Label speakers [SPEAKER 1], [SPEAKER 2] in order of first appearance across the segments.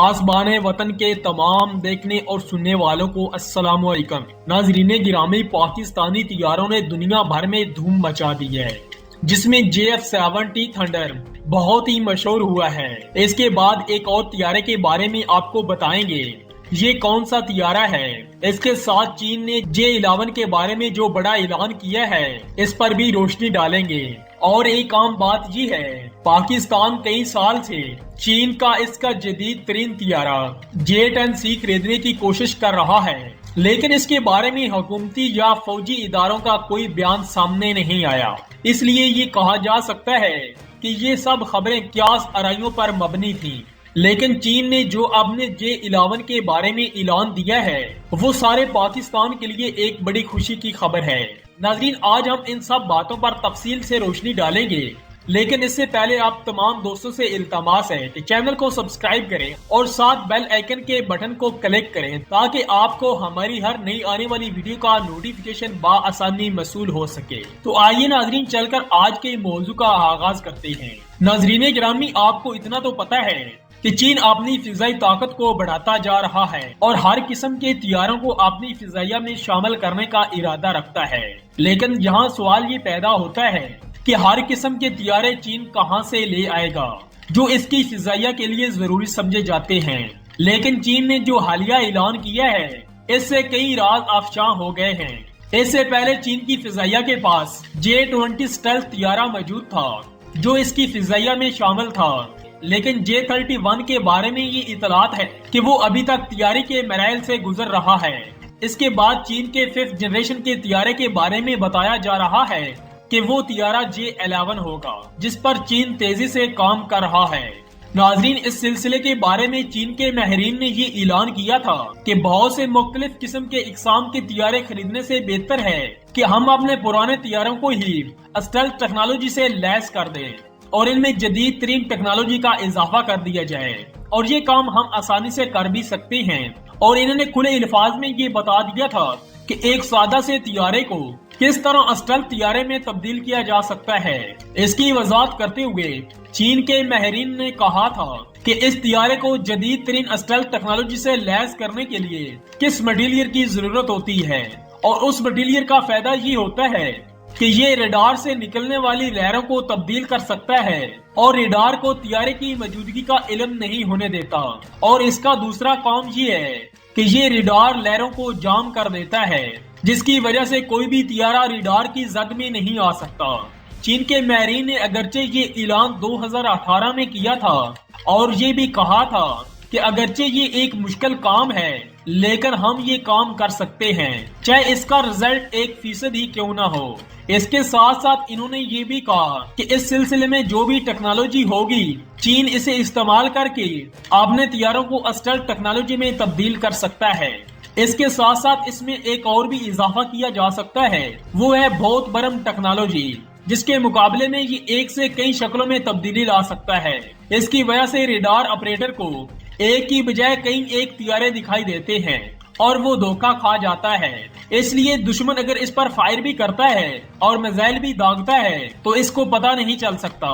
[SPEAKER 1] پاسبان وطن کے تمام دیکھنے اور سننے والوں کو السلام علیکم۔ ناظرین گرامی، پاکستانی طیاروں نے دنیا بھر میں دھوم مچا دی ہے، جس میں JF-70 تھنڈر بہت ہی مشہور ہوا ہے۔ اس کے بعد ایک اور طیارے کے بارے میں آپ کو بتائیں گے، یہ کون سا طیارہ ہے۔ اس کے ساتھ چین نے J-11 کے بارے میں جو بڑا اعلان کیا ہے، اس پر بھی روشنی ڈالیں گے۔ اور ایک عام بات یہ ہے، پاکستان کئی سال سے چین کا اس کا جدید ترین طیارہ J-10C خریدنے کی کوشش کر رہا ہے، لیکن اس کے بارے میں حکومتی یا فوجی اداروں کا کوئی بیان سامنے نہیں آیا۔ اس لیے یہ کہا جا سکتا ہے کہ یہ سب خبریں قیاس آرائیوں پر مبنی تھیں، لیکن چین نے جو اپنے J-11 کے بارے میں اعلان دیا ہے، وہ سارے پاکستان کے لیے ایک بڑی خوشی کی خبر ہے۔ ناظرین، آج ہم ان سب باتوں پر تفصیل سے روشنی ڈالیں گے، لیکن اس سے پہلے آپ تمام دوستوں سے التماس ہے کہ چینل کو سبسکرائب کریں اور ساتھ بیل آئیکن کے بٹن کو کلک کریں تاکہ آپ کو ہماری ہر نئی آنے والی ویڈیو کا نوٹیفیکیشن بآسانی موصول ہو سکے۔ تو آئیے ناظرین، چل کر آج کے موضوع کا آغاز کرتے ہیں۔ ناظرین گرامی، آپ کو اتنا تو پتہ ہے کہ چین اپنی فضائی طاقت کو بڑھاتا جا رہا ہے اور ہر قسم کے طیاروں کو اپنی فضائیہ میں شامل کرنے کا ارادہ رکھتا ہے، لیکن یہاں سوال یہ پیدا ہوتا ہے کہ ہر قسم کے طیارے چین کہاں سے لے آئے گا جو اس کی فضائیہ کے لیے ضروری سمجھے جاتے ہیں۔ لیکن چین نے جو حالیہ اعلان کیا ہے، اس سے کئی راز افشاں ہو گئے ہیں۔ اس سے پہلے چین کی فضائیہ کے پاس J-20 اسٹیلتھ طیارہ موجود تھا جو اس کی فضائیہ میں شامل تھا، لیکن J-31 کے بارے میں یہ اطلاعات ہے کہ وہ ابھی تک طیارے کے مراحل سے گزر رہا ہے۔ اس کے بعد چین کے 5th جنریشن کے طیارے کے بارے میں بتایا جا رہا ہے کہ وہ طیارہ J-11 ہوگا، جس پر چین تیزی سے کام کر رہا ہے۔ ناظرین، اس سلسلے کے بارے میں چین کے ماہرین نے یہ اعلان کیا تھا کہ بہت سے مختلف قسم کے اقسام کے طیارے خریدنے سے بہتر ہے کہ ہم اپنے پرانے طیاروں کو ہی اسٹیلتھ ٹیکنالوجی سے لیس کر دیں اور ان میں جدید ترین ٹیکنالوجی کا اضافہ کر دیا جائے، اور یہ کام ہم آسانی سے کر بھی سکتے ہیں۔ اور انہوں نے کھلے الفاظ میں یہ بتا دیا تھا کہ ایک سادہ سے طیارے کو کس طرح اسٹیلتھ طیارے میں تبدیل کیا جا سکتا ہے۔ اس کی وضاحت کرتے ہوئے چین کے ماہرین نے کہا تھا کہ اس طیارے کو جدید ترین اسٹیلتھ ٹیکنالوجی سے لیس کرنے کے لیے کس مٹیریل کی ضرورت ہوتی ہے، اور اس مٹیریل کا فائدہ یہ ہوتا ہے کہ یہ ریڈار سے نکلنے والی لہروں کو تبدیل کر سکتا ہے اور ریڈار کو طیارے کی موجودگی کا علم نہیں ہونے دیتا، اور اس کا دوسرا کام یہ ہے کہ یہ ریڈار لہروں کو جام کر دیتا ہے، جس کی وجہ سے کوئی بھی طیارہ ریڈار کی زد میں نہیں آ سکتا۔ چین کے ماہرین نے اگرچہ یہ اعلان 2018 میں کیا تھا اور یہ بھی کہا تھا کہ اگرچہ یہ ایک مشکل کام ہے، لیکن ہم یہ کام کر سکتے ہیں، چاہے اس کا رزلٹ 1% ہی کیوں نہ ہو۔ اس کے ساتھ ساتھ انہوں نے یہ بھی کہا کہ اس سلسلے میں جو بھی ٹیکنالوجی ہوگی، چین اسے استعمال کر کے اپنے طیاروں کو اسٹیلتھ ٹیکنالوجی میں تبدیل کر سکتا ہے۔ اس کے ساتھ ساتھ اس میں ایک اور بھی اضافہ کیا جا سکتا ہے، وہ ہے بہت برم ٹیکنالوجی، جس کے مقابلے میں یہ ایک سے کئی شکلوں میں تبدیلی لا سکتا ہے۔ اس کی وجہ سے ریڈار آپریٹر کو ایک کی بجائے کئی ایک طیارے دکھائی دیتے ہیں اور وہ دھوکہ کھا جاتا ہے۔ اس لیے دشمن اگر اس پر فائر بھی کرتا ہے اور میزائل بھی داغتا ہے تو اس کو پتہ نہیں چل سکتا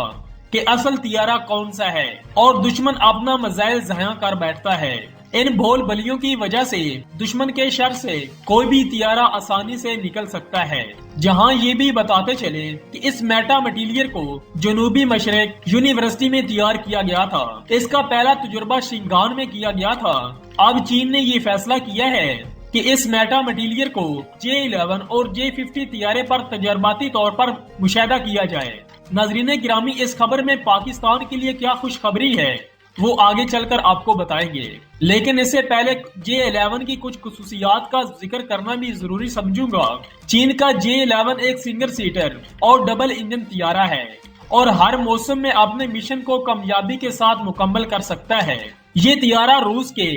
[SPEAKER 1] کہ اصل طیارہ کون سا ہے، اور دشمن اپنا میزائل ضائع کر بیٹھتا ہے۔ ان بھول بھلیوں کی وجہ سے دشمن کے شر سے کوئی بھی طیارہ آسانی سے نکل سکتا ہے۔ جہاں یہ بھی بتاتے چلے کہ اس میٹا مٹیریل کو جنوبی مشرق یونیورسٹی میں تیار کیا گیا تھا۔ اس کا پہلا تجربہ شنگان میں کیا گیا تھا۔ اب چین نے یہ فیصلہ کیا ہے کہ اس میٹا مٹیریل کو J-11 اور J-50 طیارے پر تجرباتی طور پر مشاہدہ کیا جائے۔ ناظرین گرامی، اس خبر میں پاکستان کے لیے کیا خوشخبری ہے، وہ آگے چل کر آپ کو بتائیں گے، لیکن اس سے پہلے J-11 کی کچھ خصوصیات کا ذکر کرنا بھی ضروری سمجھوں گا۔ چین کا J-11 ایک سنگل سیٹر اور ڈبل انجن طیارہ ہے اور ہر موسم میں اپنے مشن کو کامیابی کے ساتھ مکمل کر سکتا ہے۔ یہ طیارہ روس کے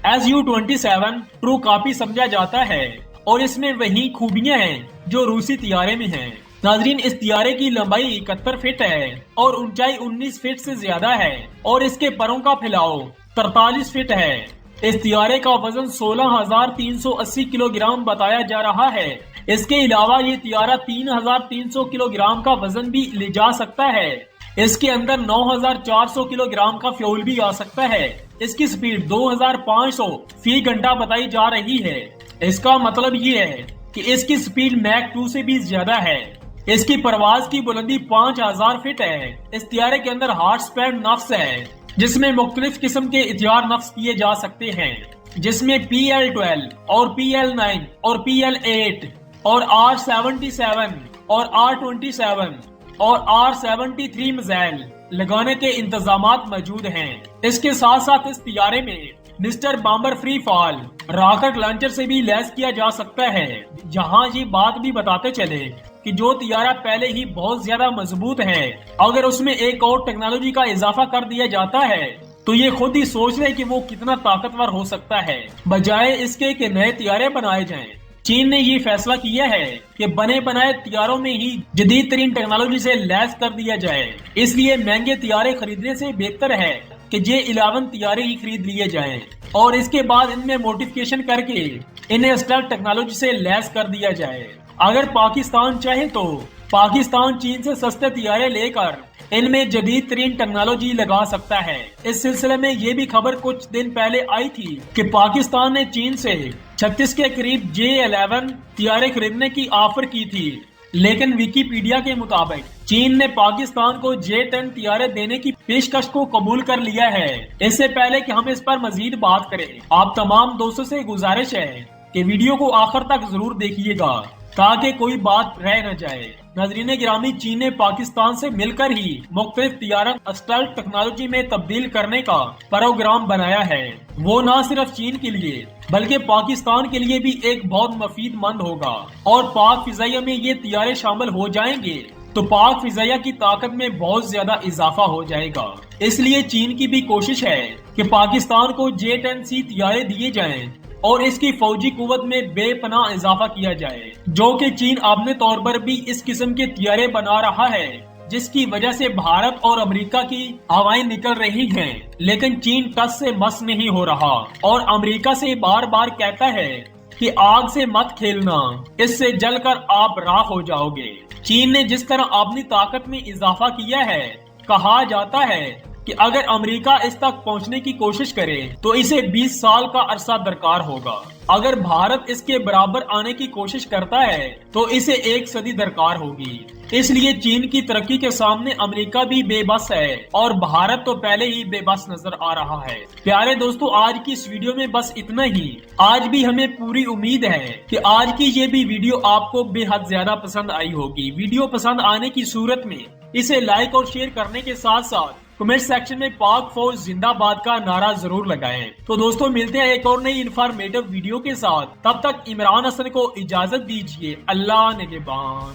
[SPEAKER 1] Su-27 ٹرو کاپی سمجھا جاتا ہے اور اس میں وہی خوبیاں ہیں جو روسی طیارے میں ہیں۔ ناظرین، اس طیارے کی لمبائی 71 فٹ ہے اور اونچائی 19 فٹ سے زیادہ ہے، اور اس کے پروں کا پھیلاؤ 43 فٹ ہے۔ اس طیارے کا وزن 16,380 کلو گرام بتایا جا رہا ہے۔ اس کے علاوہ یہ طیارہ 3,300 کلو گرام کا وزن بھی لے جا سکتا ہے۔ اس کے اندر 9400 کلو گرام کا فیول بھی آ سکتا ہے۔ اس کی سپیڈ 2500 فی گھنٹہ بتائی جا رہی ہے۔ اس کا مطلب یہ ہے کہ اس کی سپیڈ میک 2 سے بھی زیادہ ہے۔ اس کی پرواز کی بلندی 5000 فٹ ہے۔ اس طیارے کے اندر ہارٹ سپینڈ نفس ہے، جس میں مختلف قسم کے اتیار نفس کیے جا سکتے ہیں، جس میں PL-12 اور PL-9 اور PL-8 اور R-77 اور R-27 اور R-73 میزائل لگانے کے انتظامات موجود ہیں۔ اس کے ساتھ ساتھ اس طیارے میں مسٹر بامبر فری فال راکٹ لانچر سے بھی لیس کیا جا سکتا ہے۔ یہاں یہ بات بھی بتاتے چلے کہ جو طیارہ پہلے ہی بہت زیادہ مضبوط ہے، اگر اس میں ایک اور ٹیکنالوجی کا اضافہ کر دیا جاتا ہے تو یہ خود ہی سوچ لے کہ وہ کتنا طاقتور ہو سکتا ہے، بجائے اس کے کہ نئے طیارے بنائے جائیں۔ چین نے یہ فیصلہ کیا ہے کہ بنے بنائے طیاروں میں ہی جدید ترین ٹیکنالوجی سے لیس کر دیا جائے۔ اس لیے مہنگے طیارے خریدنے سے بہتر ہے کہ J-11 طیارے ہی خرید لیے جائیں اور اس کے بعد ان میں موڈیفکیشن کر کے انہیں اسٹیلتھ ٹیکنالوجی سے لیس کر دیا جائے۔ اگر پاکستان چاہے تو پاکستان چین سے سستے طیارے لے کر ان میں جدید ترین ٹیکنالوجی لگا سکتا ہے۔ اس سلسلے میں یہ بھی خبر کچھ دن پہلے آئی تھی کہ پاکستان نے چین سے 36 کے قریب J-11 طیارے خریدنے کی آفر کی تھی، لیکن ویکیپیڈیا کے مطابق چین نے پاکستان کو J-10 طیارے دینے کی پیشکش کو قبول کر لیا ہے۔ اس سے پہلے کہ ہم اس پر مزید بات کریں، آپ تمام دوستوں سے گزارش ہے کہ ویڈیو کو آخر تک ضرور دیکھیے گا تاکہ کوئی بات رہ نہ جائے۔ ناظرین گرامی، چین نے پاکستان سے مل کر ہی مختلف طیارہ اسٹیلتھ ٹیکنالوجی میں تبدیل کرنے کا پروگرام بنایا ہے۔ وہ نہ صرف چین کے لیے بلکہ پاکستان کے لیے بھی ایک بہت مفید مند ہوگا، اور پاک فضائیہ میں یہ طیارے شامل ہو جائیں گے تو پاک فضائیہ کی طاقت میں بہت زیادہ اضافہ ہو جائے گا۔ اس لیے چین کی بھی کوشش ہے کہ پاکستان کو J-10C طیارے دیے جائیں اور اس کی فوجی قوت میں بے پناہ اضافہ کیا جائے، جو کہ چین اپنے طور پر بھی اس قسم کے طیارے بنا رہا ہے، جس کی وجہ سے بھارت اور امریکہ کی ہوائیں نکل رہی ہیں، لیکن چین ٹس سے مس نہیں ہو رہا اور امریکہ سے بار بار کہتا ہے کہ آگ سے مت کھیلنا، اس سے جل کر آپ راکھ ہو جاؤ گے۔ چین نے جس طرح اپنی طاقت میں اضافہ کیا ہے، کہا جاتا ہے کہ اگر امریکہ اس تک پہنچنے کی کوشش کرے تو اسے 20 سال کا عرصہ درکار ہوگا۔ اگر بھارت اس کے برابر آنے کی کوشش کرتا ہے تو اسے 1 صدی درکار ہوگی۔ اس لیے چین کی ترقی کے سامنے امریکہ بھی بے بس ہے اور بھارت تو پہلے ہی بے بس نظر آ رہا ہے۔ پیارے دوستو، آج کی اس ویڈیو میں بس اتنا ہی۔ آج بھی ہمیں پوری امید ہے کہ آج کی یہ بھی ویڈیو آپ کو بے حد زیادہ پسند آئی ہوگی۔ ویڈیو پسند آنے کی صورت میں اسے لائک اور شیئر کرنے کے ساتھ ساتھ کمنٹ سیکشن میں پاک فوج زندہ باد کا نعرہ ضرور لگائیں۔ تو دوستو، ملتے ہیں ایک اور نئی انفارمیٹو ویڈیو کے ساتھ، تب تک عمران حسن کو اجازت دیجیے۔ اللہ نگہبان۔